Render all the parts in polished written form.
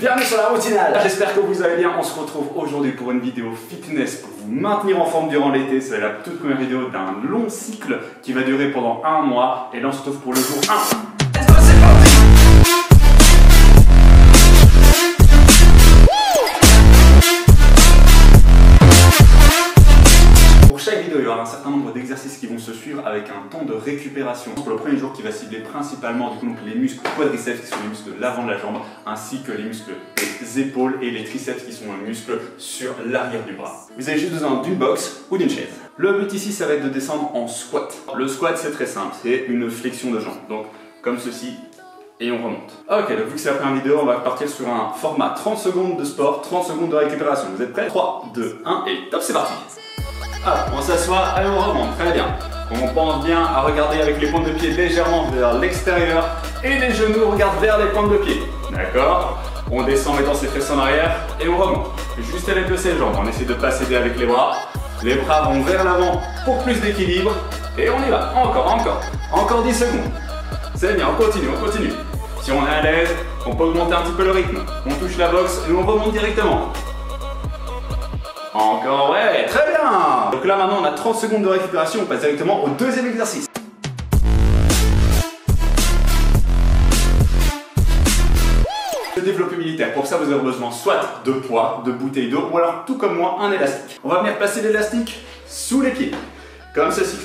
Bienvenue sur la routinale. J'espère que vous allez bien. On se retrouve aujourd'hui pour une vidéo fitness pour vous maintenir en forme durant l'été. C'est la toute première vidéo d'un long cycle qui va durer pendant un mois. Et là on se retrouve pour le jour 1. Let's go, c'est parti. Pour chaque vidéo, il y aura un certain nombre d'exercices qui vont se suivre avec un temps de récupération. Pour le premier jour qui va cibler principalement donc, les muscles quadriceps qui sont les muscles de l'avant de la jambe, ainsi que les muscles des épaules et les triceps qui sont les muscles sur l'arrière du bras. Vous avez juste besoin d'une box ou d'une chaise. Le but ici, ça va être de descendre en squat. Le squat, c'est très simple, c'est une flexion de jambe. Donc comme ceci. Et on remonte. Ok, donc vu que c'est la première vidéo, on va partir sur un format 30 secondes de sport, 30 secondes de récupération. Vous êtes prêts? 3, 2, 1 et top, c'est parti. Ah, on s'assoit, allez on remonte, très bien. On pense bien à regarder avec les pointes de pied légèrement vers l'extérieur et les genoux regardent vers les pointes de pied. D'accord? On descend en mettant ses fesses en arrière et on remonte. Juste avec le ses jambes, on essaie de ne pas s'aider avec les bras. Les bras vont vers l'avant pour plus d'équilibre et on y va. Encore 10 secondes. C'est bien, on continue. Si on est à l'aise, on peut augmenter un petit peu le rythme. On touche la boxe et on remonte directement. Encore, ouais, très bien. Donc là maintenant on a 30 secondes de récupération, on passe directement au deuxième exercice. Le développé militaire, pour ça vous avez besoin soit de poids, de bouteilles d'eau, ou alors tout comme moi, un élastique. On va venir placer l'élastique sous les pieds, comme ceci.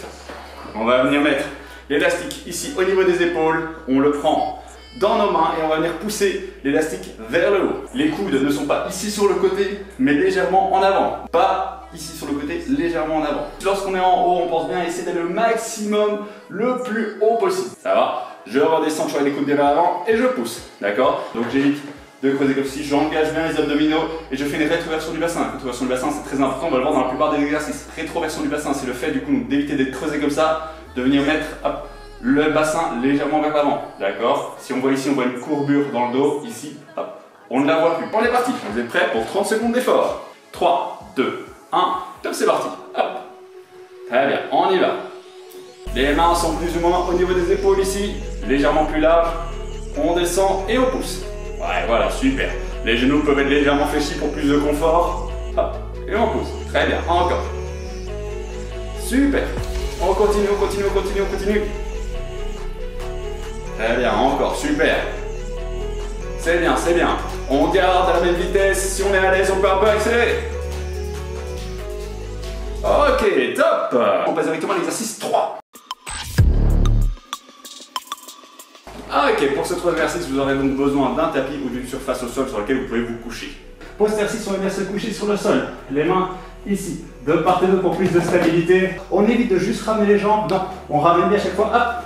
On va venir mettre l'élastique ici au niveau des épaules, on le prend dans nos mains et on va venir pousser l'élastique vers le haut. Les coudes ne sont pas ici sur le côté, mais légèrement en avant. Pas ici sur le côté, légèrement en avant. Lorsqu'on est en haut, on pense bien à essayer d'aller le maximum, le plus haut possible. Ça va? Je redescends, je suis les coudes vers l'avant et je pousse. D'accord? Donc j'évite de creuser comme ceci, j'engage bien les abdominaux et je fais une rétroversion du bassin. La rétroversion du bassin, c'est très important, on va le voir dans la plupart des exercices. Rétroversion du bassin, c'est le fait du coup d'éviter d'être creusé comme ça, de venir mettre hop, le bassin légèrement vers l'avant, d'accord? Si on voit ici, on voit une courbure dans le dos, ici, hop, on ne la voit plus. On est parti, vous êtes prêts pour 30 secondes d'effort. 3, 2, 1, top, c'est parti. Hop. Très bien, on y va. Les mains sont plus ou moins au niveau des épaules ici, légèrement plus larges. On descend et on pousse. Ouais, voilà, super. Les genoux peuvent être légèrement fléchis pour plus de confort. Hop, et on pousse. Très bien, encore. Super. On continue. Très bien, encore, super. C'est bien. On garde à la même vitesse. Si on est à l'aise, on peut un peu accélérer. Ok, top. On passe directement à l'exercice 3. Ok, pour ce troisième exercice, vous aurez donc besoin d'un tapis ou d'une surface au sol sur laquelle vous pouvez vous coucher. Pour cet exercice, on va bien se coucher sur le sol. Les mains ici, de part et d'autre pour plus de stabilité. On évite de juste ramener les jambes. Non, on ramène bien à chaque fois. Hop.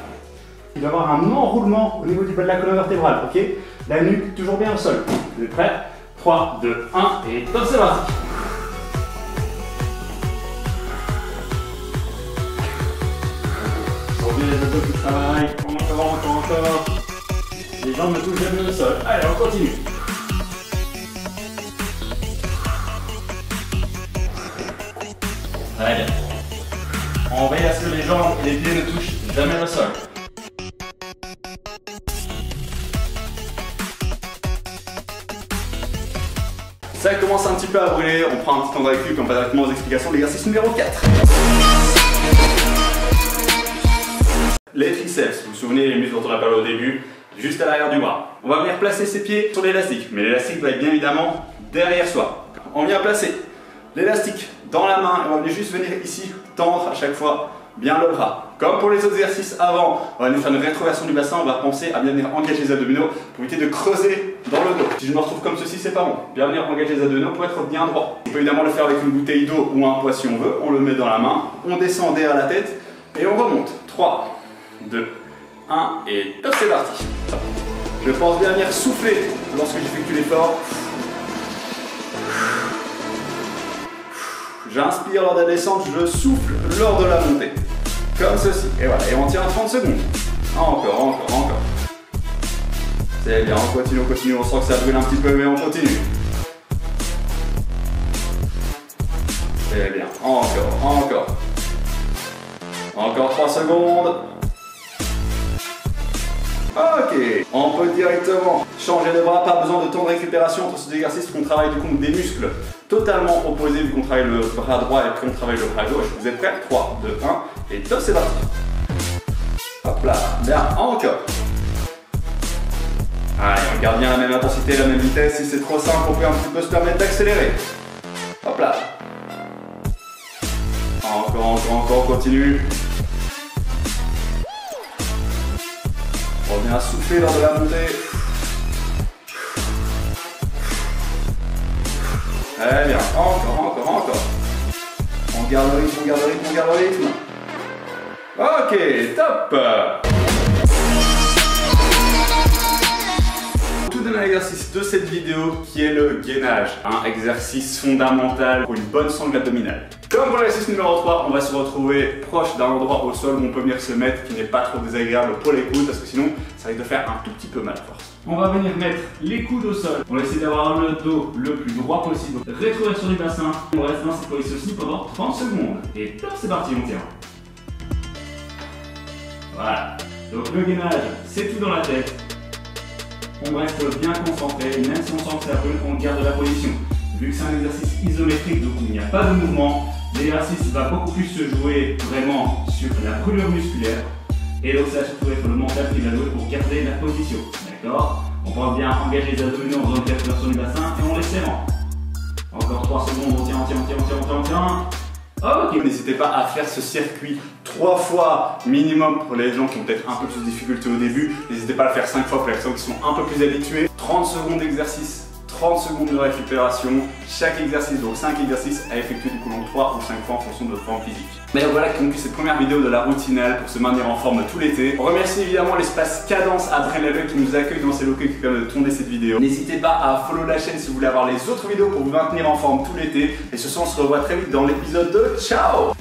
Il doit y avoir un enroulement au niveau du bas de la colonne vertébrale, ok? La nuque toujours bien au sol. Vous êtes prêts? 3, 2, 1 et top, c'est parti! Toujours bien les abdos qui travaillent. Encore. Les jambes ne touchent jamais le sol. Allez, on continue. Très bien. On veille à ce que les jambes et les pieds ne touchent jamais le sol. Ça commence un petit peu à brûler, on prend un petit temps de récup et on passe directement aux explications de l'exercice numéro 4. Les triceps, vous vous souvenez, les muscles dont on a parlé au début, juste à l'arrière du bras. On va venir placer ses pieds sur l'élastique, mais l'élastique va être bien évidemment derrière soi. On vient placer l'élastique dans la main et on va juste venir ici tendre à chaque fois bien le bras. Comme pour les autres exercices avant, on va venir faire une rétroversion du bassin, on va penser à bien venir engager les abdominaux pour éviter de creuser dans le dos. Si je me retrouve comme ceci, c'est pas bon. Bien venir engager les abdominaux pour être bien droit. On peut évidemment le faire avec une bouteille d'eau ou un poids si on veut. On le met dans la main, on descend derrière la tête et on remonte. 3, 2, 1 et top, c'est parti. Je pense bien venir souffler lorsque j'effectue l'effort. J'inspire lors de la descente, je souffle lors de la montée. Comme ceci. Et voilà, et on tient 30 secondes. Encore. C'est bien, on continue, on sent que ça brûle un petit peu, mais on continue. C'est bien, encore. Encore 3 secondes. Ok, on peut directement changer de bras, pas besoin de temps de récupération entre ces exercices qu'on travaille du coup des muscles totalement opposés vu qu'on travaille le bras droit et puis on travaille le bras gauche. Vous êtes prêts? 3, 2, 1 et top, c'est parti. Hop là, bien, encore. Allez, on garde bien la même intensité, la même vitesse. Si c'est trop simple, on peut un petit peu se permettre d'accélérer. Hop là. Encore, continue. On revient à souffler lors de la montée. Très bien, encore. On garde le rythme. Ok, top. Tout dernier exercice de cette vidéo qui est le gainage. Un exercice fondamental pour une bonne sangle abdominale. Comme pour l'exercice numéro 3, on va se retrouver proche d'un endroit au sol où on peut venir se mettre qui n'est pas trop désagréable pour les coudes parce que sinon ça risque de faire un tout petit peu mal à force. On va venir mettre les coudes au sol. On va essayer d'avoir le dos le plus droit possible. Rétroversion du bassin. On reste dans cette position aussi pendant 30 secondes. Et top, c'est parti, on tient. Voilà. Donc le gainage, c'est tout dans la tête. On reste bien concentré, même si on sent que ça brûle, on garde la position. Vu que c'est un exercice isométrique, donc il n'y a pas de mouvement, l'exercice va beaucoup plus se jouer vraiment sur la brûlure musculaire. Et donc ça va surtout être le mental qui va jouer pour garder la position. D'accord? On va bien engager les abdominaux en faisant une rétroversion du bassin et on les serrant. Encore 3 secondes, on tient. Ok, n'hésitez pas à faire ce circuit 3 fois minimum pour les gens qui ont peut-être un peu plus de difficultés au début. N'hésitez pas à le faire 5 fois pour les personnes qui sont un peu plus habituées. 30 secondes d'exercice, 30 secondes de récupération. Chaque exercice, donc 5 exercices à effectuer du coup en 3 ou 5 fois en fonction de votre forme physique. Mais voilà qui conclut cette première vidéo de la routinale pour se maintenir en forme tout l'été. On remercie évidemment l'espace Cadence Adrenaline qui nous accueille dans ces locaux et qui permet de tourner cette vidéo. N'hésitez pas à follow la chaîne si vous voulez avoir les autres vidéos pour vous maintenir en forme tout l'été. Et ce soir on se revoit très vite dans l'épisode 2. Ciao!